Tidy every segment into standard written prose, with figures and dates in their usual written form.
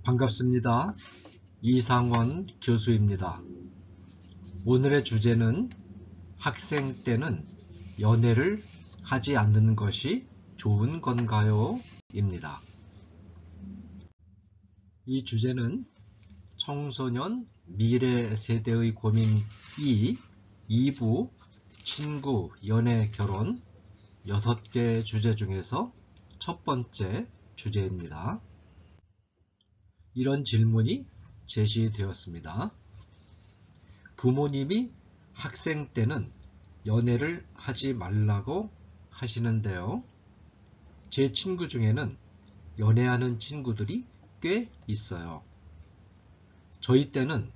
반갑습니다. 이상원 교수입니다. 오늘의 주제는 학생 때는 연애를 하지 않는 것이 좋은 건가요? 입니다. 이 주제는 청소년 미래 세대의 고민 2부 친구, 연애, 결혼 6개 주제 중에서 첫 번째 주제입니다. 이런 질문이 제시되었습니다. 부모님이 학생 때는 연애를 하지 말라고 하시는데요. 제 친구 중에는 연애하는 친구들이 꽤 있어요. 저희 때는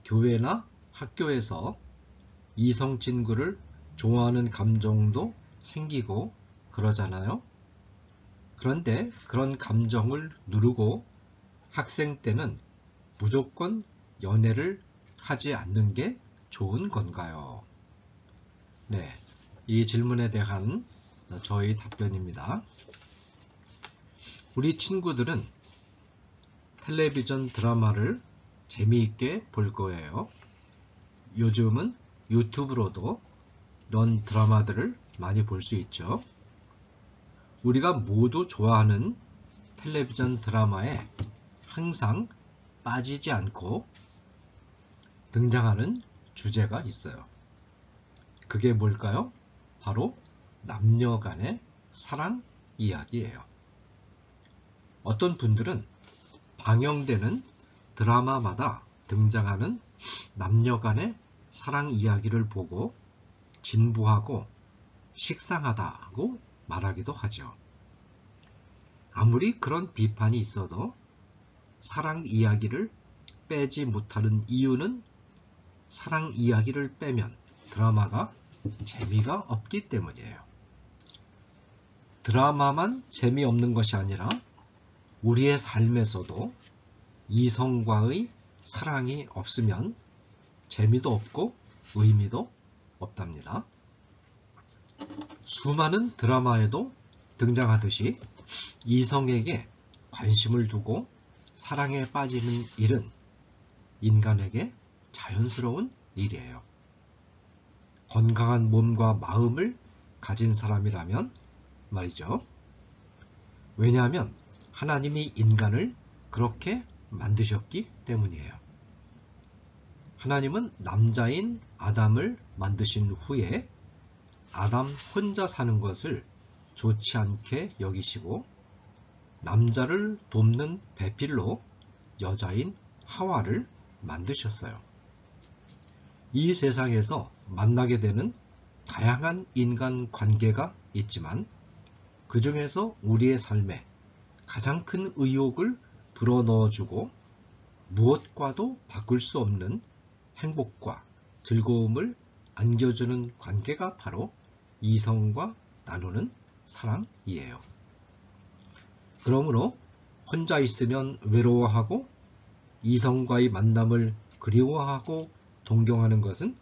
교회나 학교에서 이성 친구를 좋아하는 감정도 생기고 그러잖아요. 그런데 그런 감정을 누르고 학생 때는 무조건 연애를 하지 않는 게 좋은 건가요? 네, 이 질문에 대한 저의 답변입니다. 우리 친구들은 텔레비전 드라마를 재미있게 볼 거예요. 요즘은 유튜브로도 이런 드라마들을 많이 볼 수 있죠. 우리가 모두 좋아하는 텔레비전 드라마에 항상 빠지지 않고 등장하는 주제가 있어요. 그게 뭘까요? 바로 남녀 간의 사랑 이야기예요. 어떤 분들은 방영되는 드라마마다 등장하는 남녀 간의 사랑 이야기를 보고 진부하고 식상하다고 말하기도 하죠. 아무리 그런 비판이 있어도 사랑 이야기를 빼지 못하는 이유는 사랑 이야기를 빼면 드라마가 재미가 없기 때문이에요. 드라마만 재미없는 것이 아니라 우리의 삶에서도 이성과의 사랑이 없으면 재미도 없고 의미도 없답니다. 수많은 드라마에도 등장하듯이 이성에게 관심을 두고 사랑에 빠지는 일은 인간에게 자연스러운 일이에요. 건강한 몸과 마음을 가진 사람이라면 말이죠. 왜냐하면 하나님이 인간을 그렇게 만드셨기 때문이에요. 하나님은 남자인 아담을 만드신 후에 아담 혼자 사는 것을 좋지 않게 여기시고 남자를 돕는 배필로 여자인 하와를 만드셨어요. 이 세상에서 만나게 되는 다양한 인간 관계가 있지만 그 중에서 우리의 삶에 가장 큰 의욕을 불어넣어주고 무엇과도 바꿀 수 없는 행복과 즐거움을 안겨주는 관계가 바로 이성과 나누는 사랑이에요. 그러므로 혼자 있으면 외로워하고 이성과의 만남을 그리워하고 동경하는 것은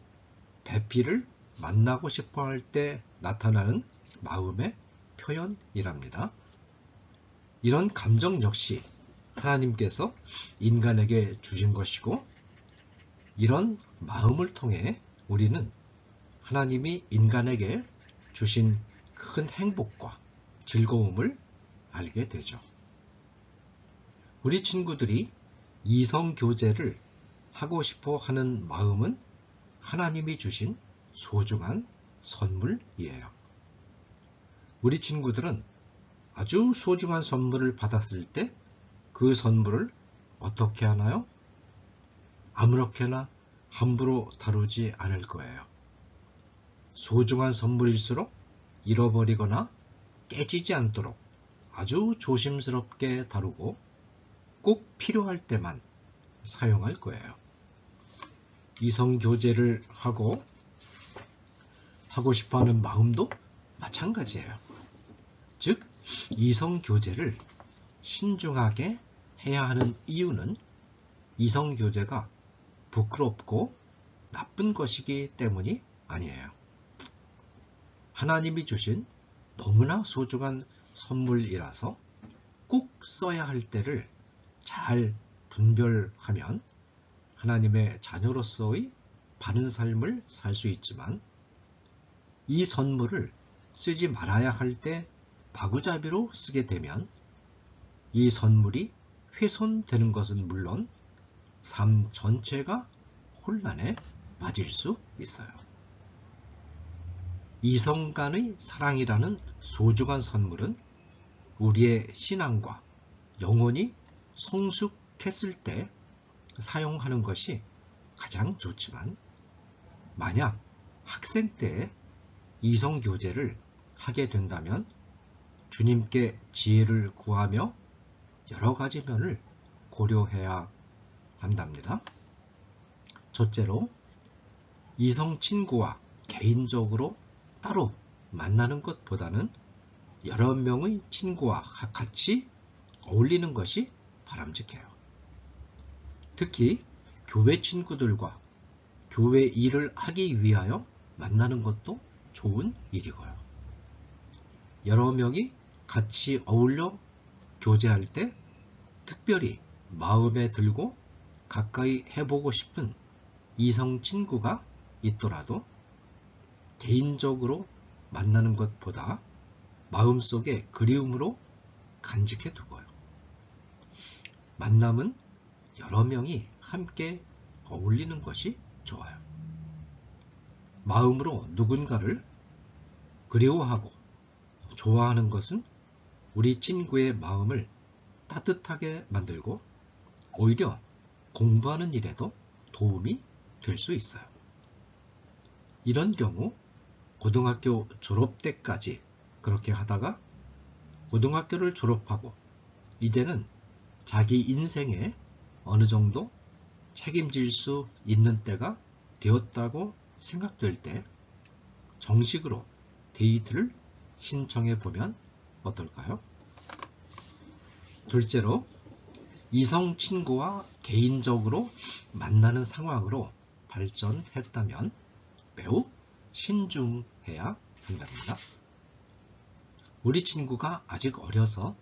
배필을 만나고 싶어 할 때 나타나는 마음의 표현이랍니다. 이런 감정 역시 하나님께서 인간에게 주신 것이고 이런 마음을 통해 우리는 하나님이 인간에게 주신 큰 행복과 즐거움을 알게 되죠. 우리 친구들이 이성교제를 하고 싶어 하는 마음은 하나님이 주신 소중한 선물이에요. 우리 친구들은 아주 소중한 선물을 받았을 때 그 선물을 어떻게 하나요? 아무렇게나 함부로 다루지 않을 거예요. 소중한 선물일수록 잃어버리거나 깨지지 않도록 아주 조심스럽게 다루고 꼭 필요할 때만 사용할 거예요. 이성교제를 하고 싶어하는 마음도 마찬가지예요. 즉, 이성교제를 신중하게 해야 하는 이유는 이성교제가 부끄럽고 나쁜 것이기 때문이 아니에요. 하나님이 주신 너무나 소중한 선물이라서 꼭 써야 할 때를 잘 분별하면 하나님의 자녀로서의 바른 삶을 살 수 있지만, 이 선물을 쓰지 말아야 할 때 마구잡이로 쓰게 되면 이 선물이 훼손되는 것은 물론 삶 전체가 혼란에 빠질 수 있어요. 이성 간의 사랑이라는 소중한 선물은 우리의 신앙과 영혼이 성숙했을 때 사용하는 것이 가장 좋지만, 만약 학생 때 이성 교제를 하게 된다면 주님께 지혜를 구하며 여러 가지 면을 고려해야 한답니다. 첫째로, 이성 친구와 개인적으로 따로 만나는 것보다는 여러 명의 친구와 같이 어울리는 것이 바람직해요. 특히 교회 친구들과 교회 일을 하기 위하여 만나는 것도 좋은 일이고요. 여러 명이 같이 어울려 교제할 때 특별히 마음에 들고 가까이 해보고 싶은 이성 친구가 있더라도 개인적으로 만나는 것보다 마음속에 그리움으로 간직해 두고요. 만남은 여러 명이 함께 어울리는 것이 좋아요. 마음으로 누군가를 그리워하고 좋아하는 것은 우리 친구의 마음을 따뜻하게 만들고 오히려 공부하는 일에도 도움이 될 수 있어요. 이런 경우 고등학교 졸업 때까지 그렇게 하다가 고등학교를 졸업하고 이제는 자기 인생에 어느 정도 책임질 수 있는 때가 되었다고 생각될 때 정식으로 데이트를 신청해 보면 어떨까요? 둘째로, 이성 친구와 개인적으로 만나는 상황으로 발전했다면 매우 신중해야 한답니다. 우리 친구가 아직 어려서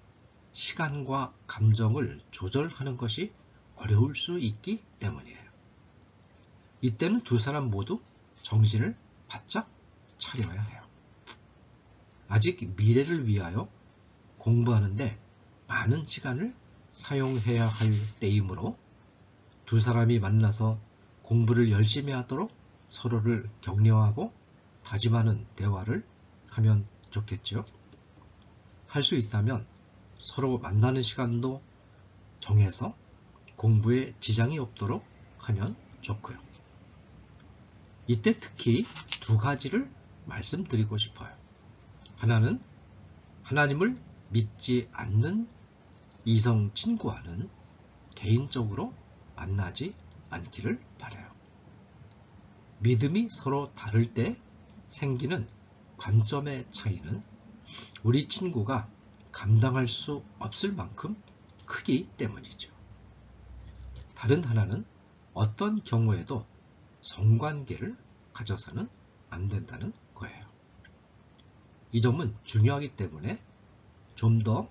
시간과 감정을 조절하는 것이 어려울 수 있기 때문이에요. 이때는 두 사람 모두 정신을 바짝 차려야 해요. 아직 미래를 위하여 공부하는데 많은 시간을 사용해야 할 때이므로 두 사람이 만나서 공부를 열심히 하도록 서로를 격려하고 다짐하는 대화를 하면 좋겠죠. 할 수 있다면 서로 만나는 시간도 정해서 공부에 지장이 없도록 하면 좋고요. 이때 특히 두 가지를 말씀드리고 싶어요. 하나는 하나님을 믿지 않는 이성 친구와는 개인적으로 만나지 않기를 바라요. 믿음이 서로 다를 때 생기는 관점의 차이는 우리 친구가 감당할 수 없을 만큼 크기 때문이죠. 다른 하나는 어떤 경우에도 성관계를 가져서는 안 된다는 거예요. 이 점은 중요하기 때문에 좀 더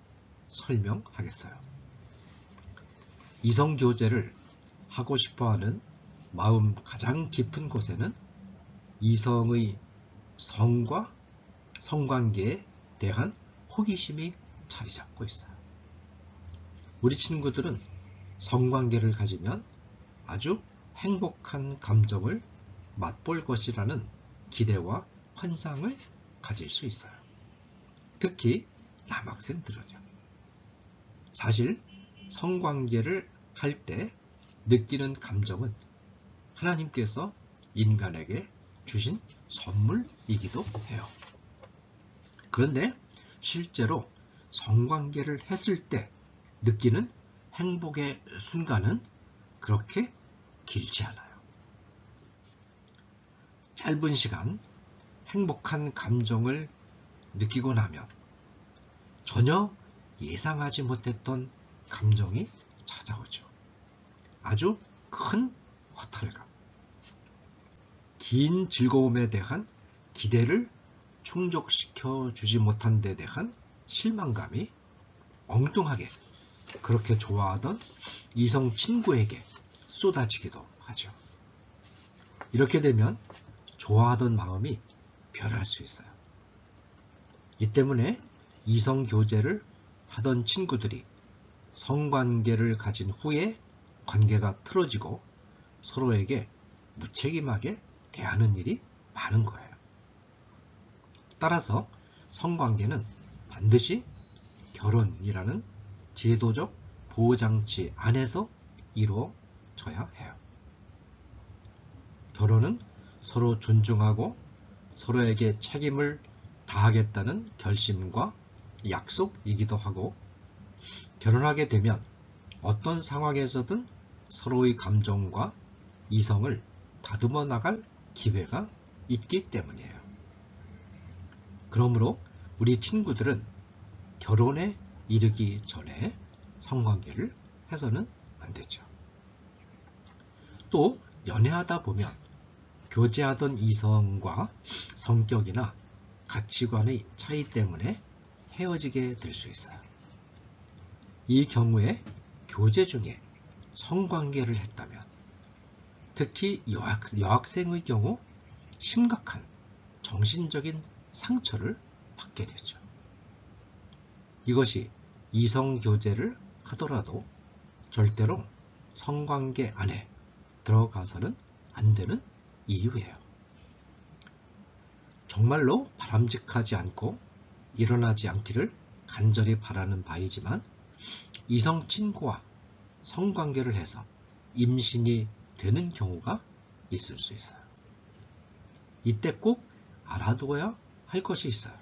설명하겠어요. 이성교제를 하고 싶어하는 마음 가장 깊은 곳에는 이성의 성과 성관계에 대한 호기심이 자리 잡고 있어요. 우리 친구들은 성관계를 가지면 아주 행복한 감정을 맛볼 것이라는 기대와 환상을 가질 수 있어요. 특히 남학생들은요. 사실 성관계를 할 때 느끼는 감정은 하나님께서 인간에게 주신 선물이기도 해요. 그런데 실제로 성관계를 했을 때 느끼는 행복의 순간은 그렇게 길지 않아요. 짧은 시간 행복한 감정을 느끼고 나면 전혀 예상하지 못했던 감정이 찾아오죠. 아주 큰 허탈감, 긴 즐거움에 대한 기대를 충족시켜 주지 못한 데 대한 실망감이 엉뚱하게 그렇게 좋아하던 이성 친구에게 쏟아지기도 하죠. 이렇게 되면 좋아하던 마음이 변할 수 있어요. 이 때문에 이성 교제를 하던 친구들이 성관계를 가진 후에 관계가 틀어지고 서로에게 무책임하게 대하는 일이 많은 거예요. 따라서 성관계는 반드시 결혼이라는 제도적 보호장치 안에서 이루어져야 해요. 결혼은 서로 존중하고 서로에게 책임을 다하겠다는 결심과 약속이기도 하고, 결혼하게 되면 어떤 상황에서든 서로의 감정과 이성을 다듬어 나갈 기회가 있기 때문이에요. 그러므로 우리 친구들은 결혼에 이르기 전에 성관계를 해서는 안 되죠. 또 연애하다 보면 교제하던 이성과 성격이나 가치관의 차이 때문에 헤어지게 될 수 있어요. 이 경우에 교제 중에 성관계를 했다면, 특히 여학생의 경우 심각한 정신적인 상처를 받게 되죠. 이것이 이성교제를 하더라도 절대로 성관계 안에 들어가서는 안 되는 이유예요. 정말로 바람직하지 않고 일어나지 않기를 간절히 바라는 바이지만, 이성 친구와 성관계를 해서 임신이 되는 경우가 있을 수 있어요. 이때 꼭 알아두어야 할 것이 있어요.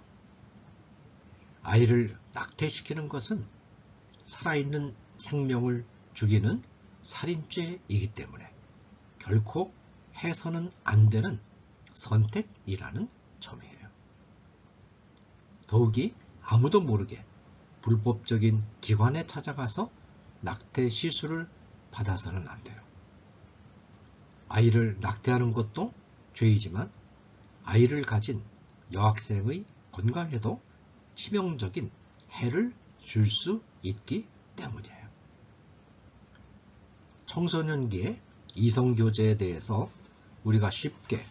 아이를 낙태시키는 것은 살아있는 생명을 죽이는 살인죄이기 때문에 결코 해서는 안 되는 선택이라는 점이에요. 더욱이 아무도 모르게 불법적인 기관에 찾아가서 낙태 시술을 받아서는 안 돼요. 아이를 낙태하는 것도 죄이지만 아이를 가진 여학생의 건강에도 치명적인 해를 줄 수 있기 때문이에요. 청소년기의 이성교제에 대해서 우리가 쉽게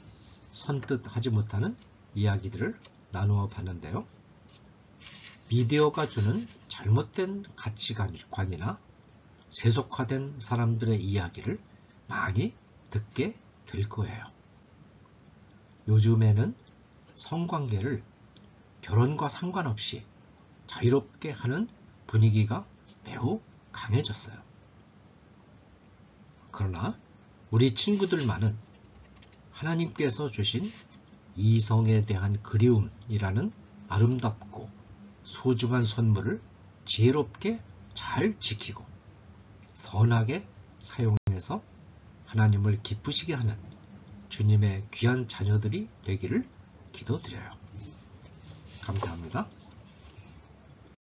선뜻 하지 못하는 이야기들을 나누어 봤는데요. 미디어가 주는 잘못된 가치관이나 세속화된 사람들의 이야기를 많이 듣게 될 거예요. 요즘에는 성관계를 결혼과 상관없이 자유롭게 하는 분위기가 매우 강해졌어요. 그러나 우리 친구들만은 하나님께서 주신 이성에 대한 그리움이라는 아름답고 소중한 선물을 지혜롭게 잘 지키고 선하게 사용해서 하나님을 기쁘시게 하는 주님의 귀한 자녀들이 되기를 기도드려요. 감사합니다.